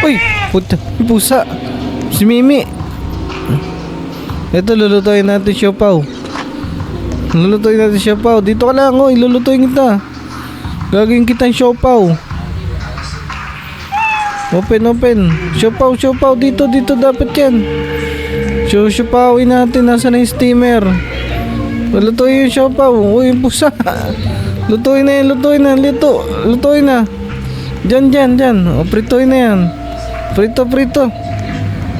Uy! Puta! Pusa! Si Mimi! Ito, lulutuin natin siopaw. Lulutuin natin siopaw. Dito ka lang, oh. Ilulutuin kita. Gagawin kitang siopaw. Open. Siopaw. Dito dapat yan. Siopawin natin. Nasaan na yung steamer? Lutuin yung siopaw. Uy, pusa. Lutuin na. Lutuin na. Diyan. O, pritoin na yan. Prito.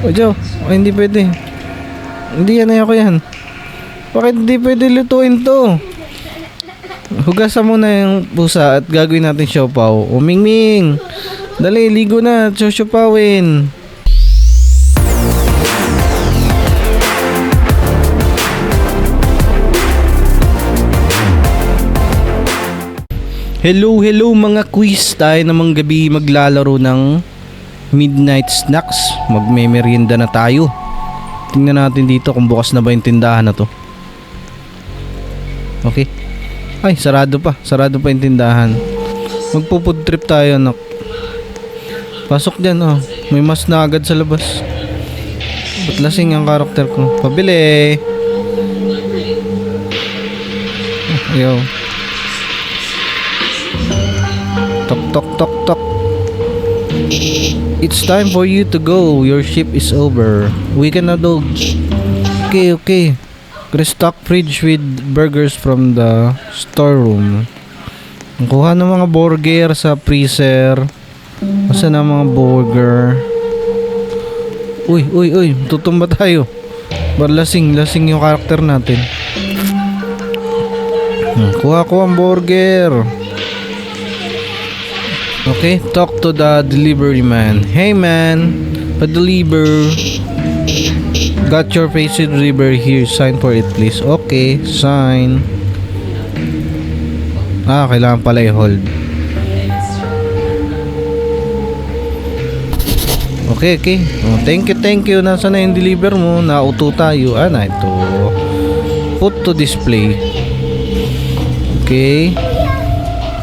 O, Joe. O, hindi pwede. Hindi yan, ayoko yan. Bakit hindi pwede lutuin to? Hugasan mo na yung pusa at gagawin natin siopaw. O, Mingming. Dali, ligo na. Siopawin. Hello mga quiz. Tayo namang gabi maglalaro ng midnight snacks. Magme-merienda na tayo. Tingnan natin dito kung bukas na ba yung tindahan na to. Okay. Ay, sarado pa yung tindahan. Magpo-food trip tayo, anak. Pasok dyan, oh. May mas na agad sa labas. Ba't lasing ang karakter ko? Pabili. Yo. Tok. It's time for you to go. Your shift is over. We can now go. Okay. Restock fridge with burgers from the storeroom. Kuha ng mga burger sa freezer. Asa na mga burger? Uy. Tutumba tayo. Lasing yung karakter natin. Kuha ang burger. Okay, talk to the delivery man. Hey man, pa-deliver. Got your face to deliver here. Sign for it please. Okay, sign. Kailangan pala i-hold. Okay. Oh, thank you. Nasaan na yung deliver mo? Nauto tayo. Na ito. Put to display. Okay.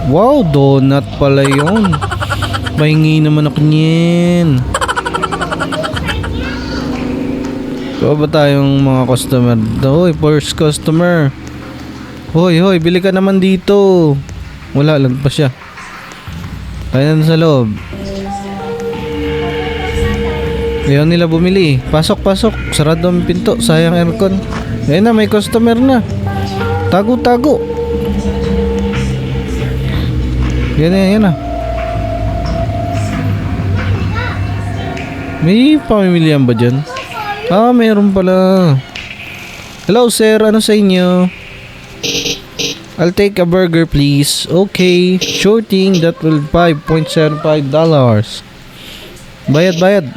Wow, donut pala yun. Pahingi naman ako niyan. Kaya ba tayong mga customer? Hoy, first customer. Hoy, bili ka naman dito. Wala, lagpas siya. Kaya na sa loob. Ayaw nila bumili. Pasok. Sarado ang pinto. Sayang aircon. Ayun na, may customer na. Tago. Yan na. May pamimilihan ba dyan? Mayroon pala. Hello sir, ano sa inyo? I'll take a burger please. Okay, sure thing, that will $5.75. Bayad.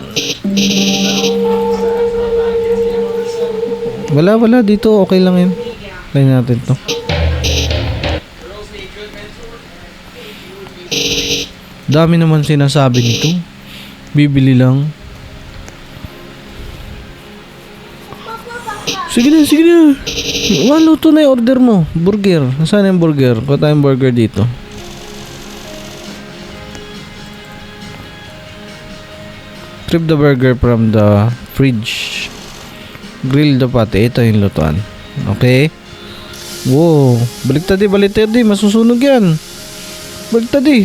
Wala dito, okay lang yun. Try natin to. Dami naman sinasabi nito. Bibili lang. Sige na. Luto na yung order mo. Burger. Nasaan yung burger? Kuha tayong burger dito. Strip the burger from the fridge. Grill the patty. Ito yung lutuan. Okay. Wow. Baliktad eh. Masusunog yan. Baliktad eh.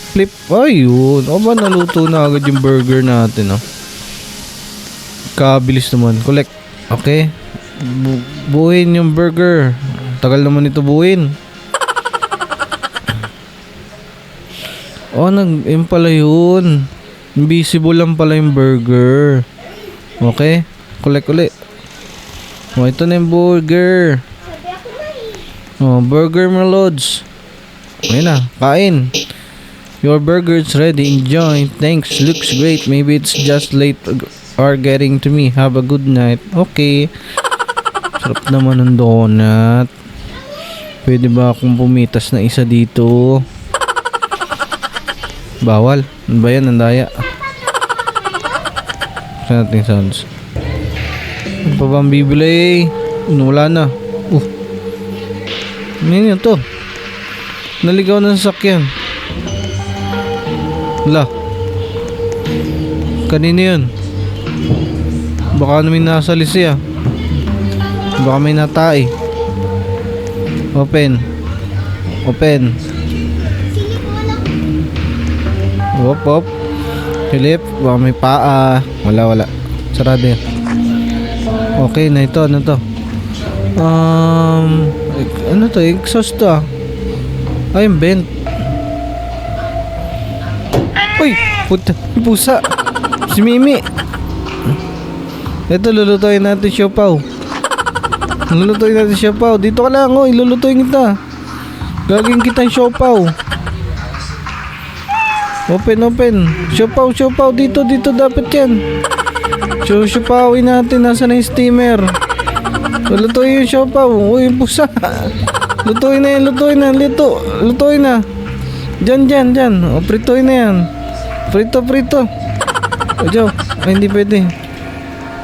Flip. Ayun. Naluto na agad yung burger natin. Kabilis naman. Collect. Okay. Buuin yung burger. Tagal naman ito buuin. Yun pala yun. Invisible lang pala yung burger. Okay. Collect ulit. Ito na yung burger. Burger my lods. Ayun na. Kain. Your burger is ready. Enjoy. Thanks. Looks great. Maybe it's just late or getting to me. Have a good night. Okay. Sarap naman ng donut. Pwede ba akong pumitas na isa dito? Bawal. Ano ba yan? Andaya. Saan natin sounds? Ano pa ba ang bibili? Wala na. Ano yun to? Naligaw na sa sakyan. Wala. Kanino yun? Baka namin nasa lisi ah. Baka may natay. Open. Open. Hop hop. Philip, baka may paa. Wala. Sarado yan. Okay na ito. Ano to? Ano to? Exhaust to ah. Ay, vent. Uy! Pusa. Si Mimi. Ito, lulutuin natin siopaw. Dito ka lang, oh. Ilulutuin kita. Gagawin kitang siopaw. Open. Siopaw. Dito dapat yan. Siopawin natin. Nasaan na yung steamer? Lutuin yung siopaw. Uy, pusa. Lutuin na. Lutuin na. Diyan. O, prituin na yan. Prito. O, Joe. Ay, hindi pwede.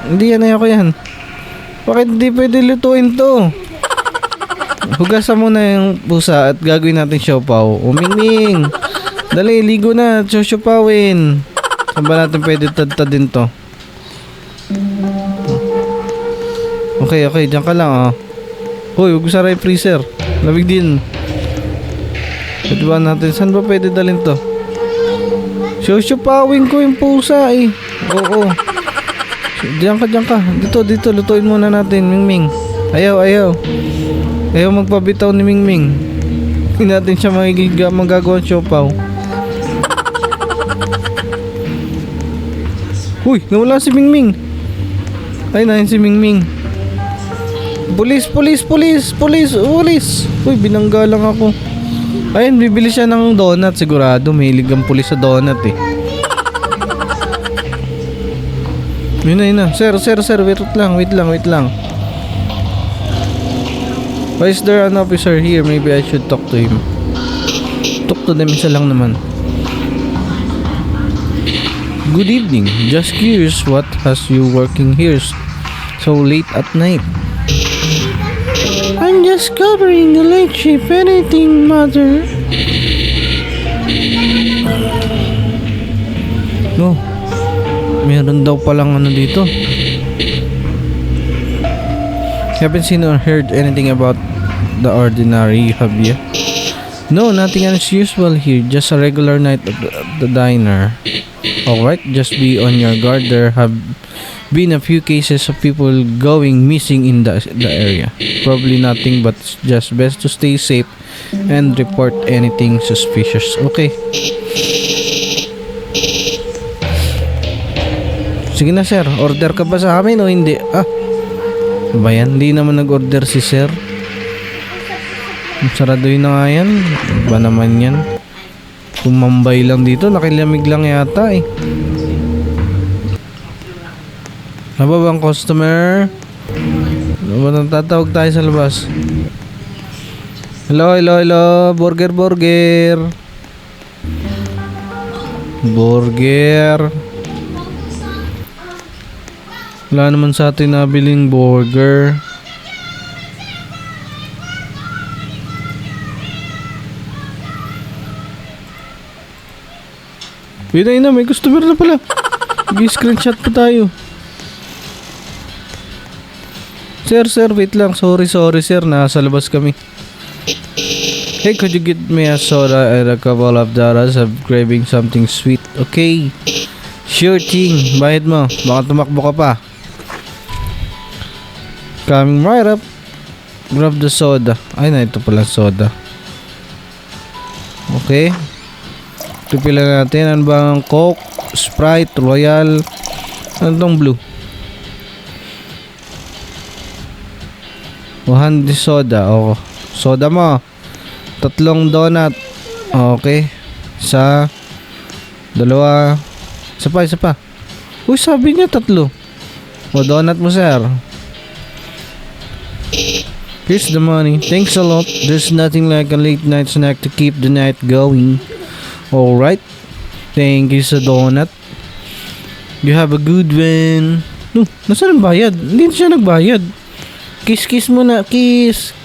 Hindi yan, ayoko yan. Bakit hindi pwede lutuin to? Hugasan mo na yung pusa at gagawin natin siopaw. O, Mingming. Dali, ligo na. Siopawin. Saan ba natin pwede tad-tadin to? Okay, diyan ka lang, oh. Hoy, huwag sara yung freezer. Lamig din. Pwede ba natin? Saan ba pwede dalhin to? Siopawin ko yung pusa, eh. Oo. Diyan ka. Dito. Lutuin muna natin, Mingming. Ayaw. Ayaw magpabitaw ni Mingming. Hindi natin siya magagawa ng siopaw. Uy, nawala si Mingming. Ay, nahin si Mingming. Pulis. Uy, binangga lang ako. Ayun, bibili siya ng donut sigurado. Mahilig ang pulis sa donut eh. Yun na. Sir, wait lang. Why is there an officer here? Maybe I should talk to him. Talk to them, isa lang naman. Good evening. Just curious, what has you working here so late at night? I'm just covering the late shift. Anything matter? No. Meron daw palang ano dito. Haven't seen or heard anything about the ordinary, have you? No, nothing unusual here. Just a regular night at the diner. Alright, just be on your guard. There have been a few cases of people going missing in the area. Probably nothing, but it's just best to stay safe and report anything suspicious. Okay. Sige na, sir. Order ka ba sa amin o hindi? Ba yan? Hindi naman nag-order si sir. Saraduhin na nga yan. Ba naman yan? Tumambay lang dito. Nakilamig lang yata eh. Ano bang customer? Ano ba nang tatawag tayo sa labas? Hello. Burger. Wala naman sa atin nabiling burger. Wait na, may customer na pala. Mag-screenshot pa tayo. Sir, wait lang. Sorry sir. Nasa labas kami. Hey, could you get me a soda and a couple of dollars? I'm craving something sweet. Okay. Sure thing. Bayad mo. Baka tumakbo ka pa. Coming right up. Grab the soda. Ay na, ito pala soda. Okay. Pipila natin. Ano bang Coke, Sprite, Royal? Ano tong blue? Handy soda. Oh, soda mo. 3 donut. Okay. Isa. 2. Isa pa. Uy, sabi niya 3. O, donut mo, sir. Here's the money. Thanks a lot. There's nothing like a late night snack to keep the night going. Alright. Thank you sa donut. You have a good one. No, nasaan ang bayad? Hindi siya nagbayad. Kiss muna. Kiss.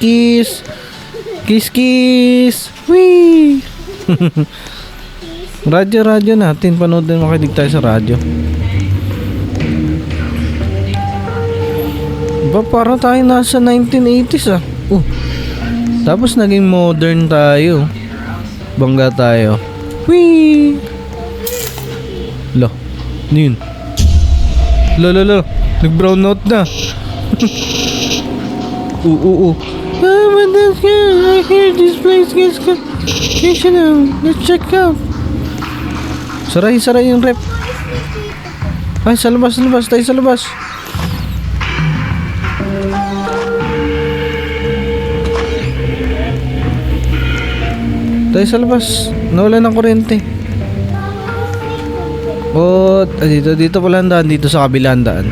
Wee. Radyo natin. Panood din, makinig tayo sa radyo. Ba, parang tayo nasa 1980s ah. Tapos naging modern tayo. Bangga tayo. Whee! Lo, ano yun? Lo. Nag-brown out na. I hear this place gets conditional. Let's check out. Saray yung rep. Ay, sa labas. Tayo sa labas. Tayo sa labas. Nawala ng kuryente. Dito pala ang daan. Dito sa kabilang daan.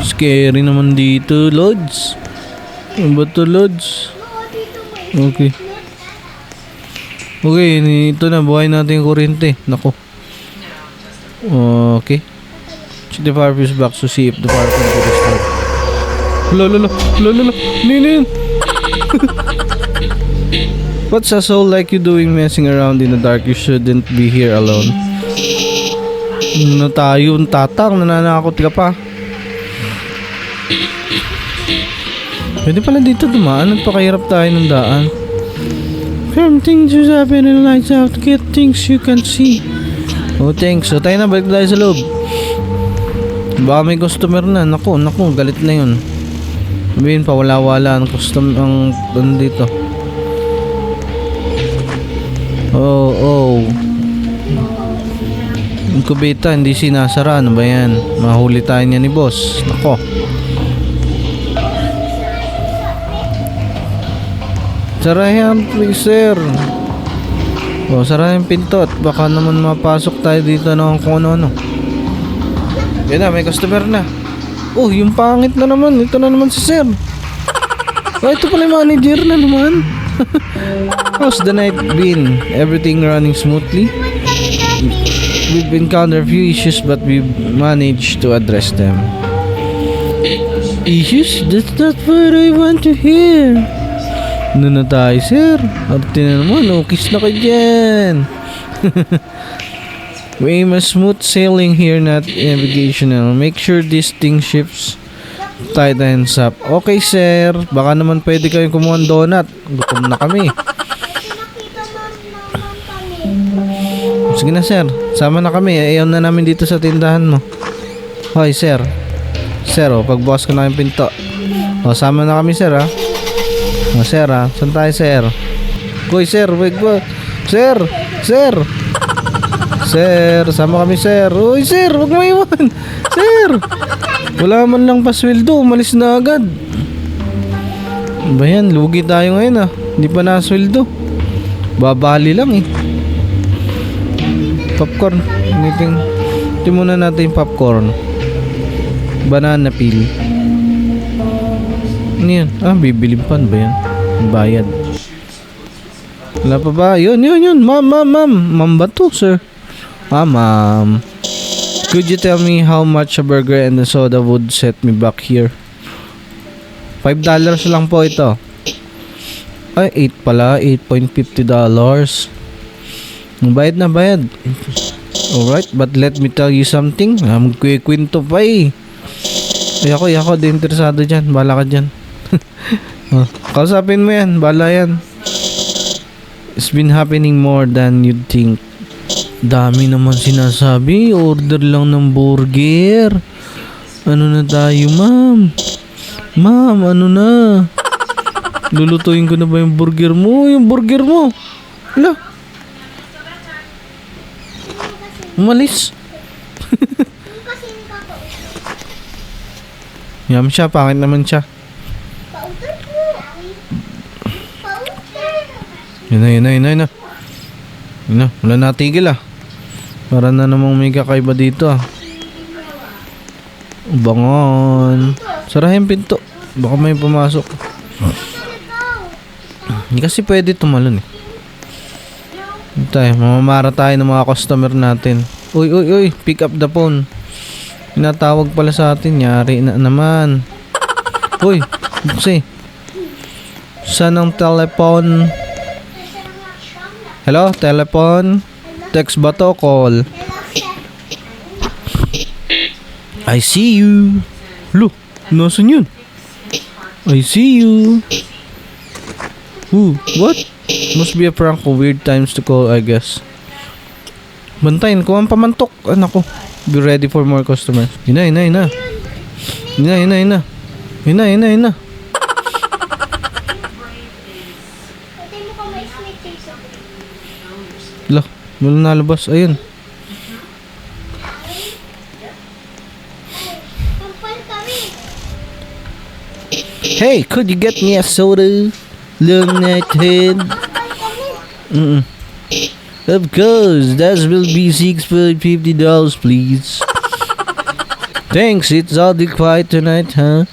Scary naman dito, Lods. Ano ba to, Lods? Okay, ito na. Buhay natin yung kuryente. Nako. Okay. Check the power fuse box to see if the power can be restored. Lolo. Ninin. What's a soul like you doing messing around in the dark? You shouldn't be here alone. Tayo, tatang, nananakot ka pa. Pwede pala dito dumaan. Nagpakahirap tayo ng daan. From things you happen and lights out, get things you can see. Oh, thanks. So tayo na, balik tayo sa loob. Baka may customer na. Naku, galit na yun. Sabihin pa, wala ang customer ang dito. Oh. Yung kubeta, hindi sinasara. Ano ba yan? Mahuli tayo niya ni boss. Nako. Sarayan, please, sir. Sarayan pinto at baka naman mapasok tayo dito ng kung ano-ano. Yan na, may customer na. Yung pangit na naman. Ito na naman si sir. Ito pala yung manager na naman. How's the night been? Everything running smoothly? We've encountered a few issues but we've managed to address them. Issues? That's not what I want to hear. Ano na tayo, sir? Arte na naman, ukis na kayo dyan. We aim a smooth sailing here, not navigational. Make sure this thing shifts tight hands up. Okay, sir. Baka naman pwede kayong kumuha ng donut. Gutom na kami. Sige na, sir. Sama na kami. Ayaw na namin dito sa tindahan mo. Hoy, sir. Sir, pagbukas ko na yung pinto. Sama na kami, sir, ha? Sir, saan tayo, sir? Hoy, sir, wait ba? Sir, sama kami, sir. Hoy, sir, wag mo iwan. Sir, wala man lang pasweldo, umalis na agad. Ba yan, lugi tayo ngayon, hindi pa nasweldo. Babali lang, Popcorn, ito muna natin yung popcorn. Banana peel. Ano yan? Bibilin pa ba yan? Bayad. Wala pa ba? Yun. Ma'am ba to, sir? Ma'am. Could you tell me how much a burger and a soda would set me back here? $5 lang po ito. Ay, 8 pala. $8.50. Bayad na, bayad. Alright, but let me tell you something. Magkikwento pa Ako, di interesado dyan. Bala ka dyan. Kausapin mo yan. Bala yan. It's been happening more than you'd think. Dami naman sinasabi. Order lang ng burger. Ano na tayo, ma'am? Ma'am, ano na? Lulutuin ko na ba yung burger mo? Yung burger mo. Hala. Umalis. Yam siya, pangit naman siya. Yun na. Wala natigil Para na namang may kakaiba dito Bangon. Sarahin pinto. Baka may pumasok. Hindi kasi pwede tumalon Tayo, mamamara tayo ng mga customer natin. Uy, pick up the phone. Pinatawag pala sa atin. Yari na naman. Uy, kasi saan ang telepon? Hello, telepon? Text ba to? Call. I see you. Lo, nasan yun? I see you. What? Must be a prank ko. Weird times to call, I guess. Bantayin ko ang pamantok. Nako. Be ready for more customers. Ina. Lah, wala nalabas. Ayun. Hey, could you get me a soda? Long night head. Of course, that will be $650, please. Thanks, it's all the quiet tonight, huh?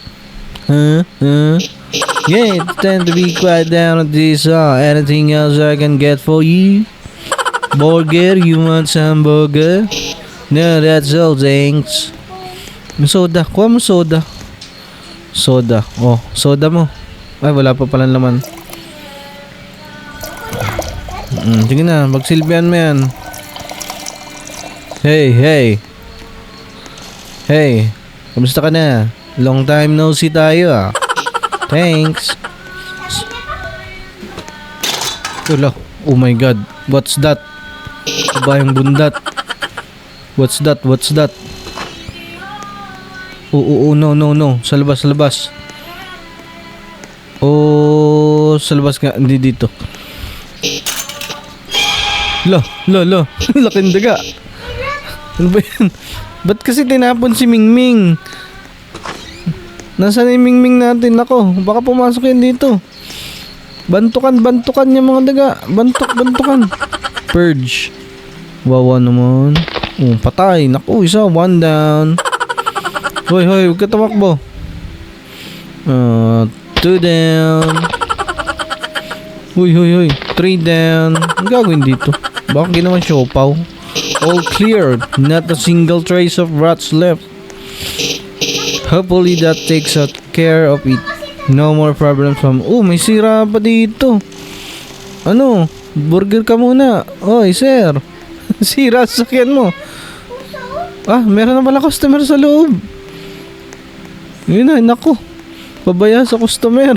Yeah, it's time to be quiet down at this. Anything else I can get for you? Burger? You want some burger? No, that's all, thanks. Soda, kuha mo soda. Soda, oh, soda mo. Ay, wala pa pala laman. Sige na, magsilbihan mo yan. Hey. Kamusta ka na? Long time no see tayo ah. Thanks. Wala. Oh my god. What's that? Aba yung bundat. What's that? Oh, no. Sa labas. Oh, sa labas nga. Hindi dito. Lo. Laking daga. Ano ba yan? Ba't kasi tinapon si Mingming? Nasaan yung Mingming natin? Ako, baka pumasok yan dito. Bantukan yung mga daga. Bantukan. Purge. Wawa naman. Oh, patay. Naku, isa. One down. Hoy, huwag ka tamakbo. 2 down. Hoy. 3 down. Ang gagawin dito? Baka ginawa siopaw. All cleared. Not a single trace of rats left. Hopefully that takes care of it. No more problems from... Oh, may sira pa dito. Ano? Burger ka muna. Oy, sir. Sira sa sakyan mo. Ah, meron na pala customer sa loob. Yun na, naku. Pabaya sa customer.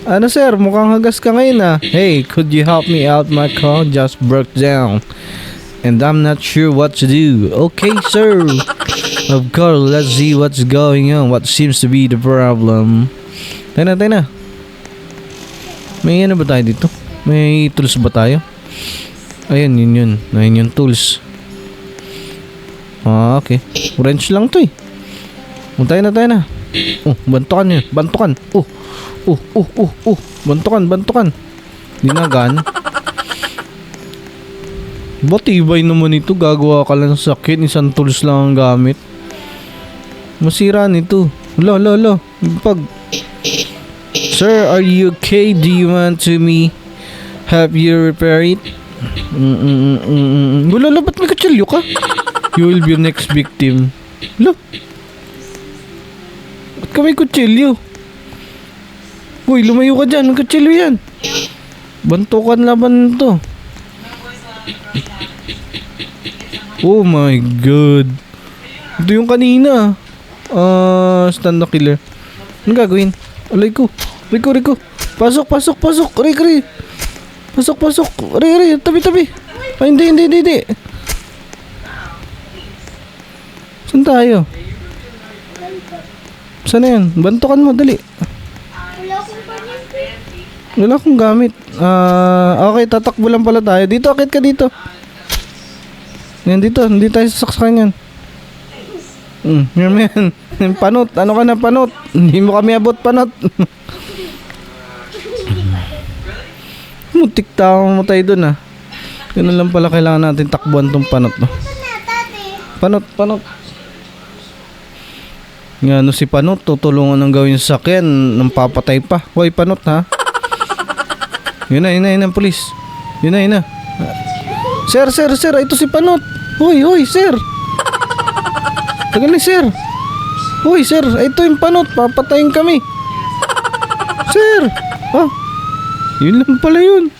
Ano sir, mukhang hagas ka ngayon ah. Hey, could you help me out? My car just broke down. And I'm not sure what to do. Okay sir. Of course, let's see what's going on. What seems to be the problem. Tayo na. May ano ba tayo dito? May tools ba tayo? Ayan, yun. Ayun yung tools. Ah, okay. Wrench lang to eh. Tayo na. Oh, bantukan yun. Bantukan. Bantukan. Dinagan. Batibay naman ito. Gagawa ka lang sa sakit. Isang tools lang ang gamit. Masira nito. Lo. Sir, are you okay? Do you want to me help you repair it? Wala, ba't may kutsilyo ka? You will be next victim. Lo. Ba't ka may kutsilyo? Uy, lumayo ka dyan. Ang kutsilyo yan. Bantukan laban to. Oh my god. Ito yung kanina. Stand na killer. Anong gagawin? Alay ko. Riko. Pasok. Ray. Pasok. Ray. Tabi. Ay, hindi. Saan tayo? Saan na yan? Bantukan mo, dali. Wala akong gamit. Okay, tatakbo lang pala tayo. Dito, akit ka dito. Yan dito, hindi tayo sasaksakan yan. Yan. Panot, ano ka na panot? Hindi mo kami abot panot. Mutik tao mo tayo dun ah. Ganun lang pala kailangan natin takbuhan tong panot no. Panot. Nga si panot, tutulungan ng gawin sa sakyan, nang papatay pa. Hoy panot ha. Yun na, police. Yun na. Sir, ito si panot. Hoy, sir. Tagal ni sir. Hoy, sir, ito yung panot. Papatayin kami. Sir. Yun lang pala yun.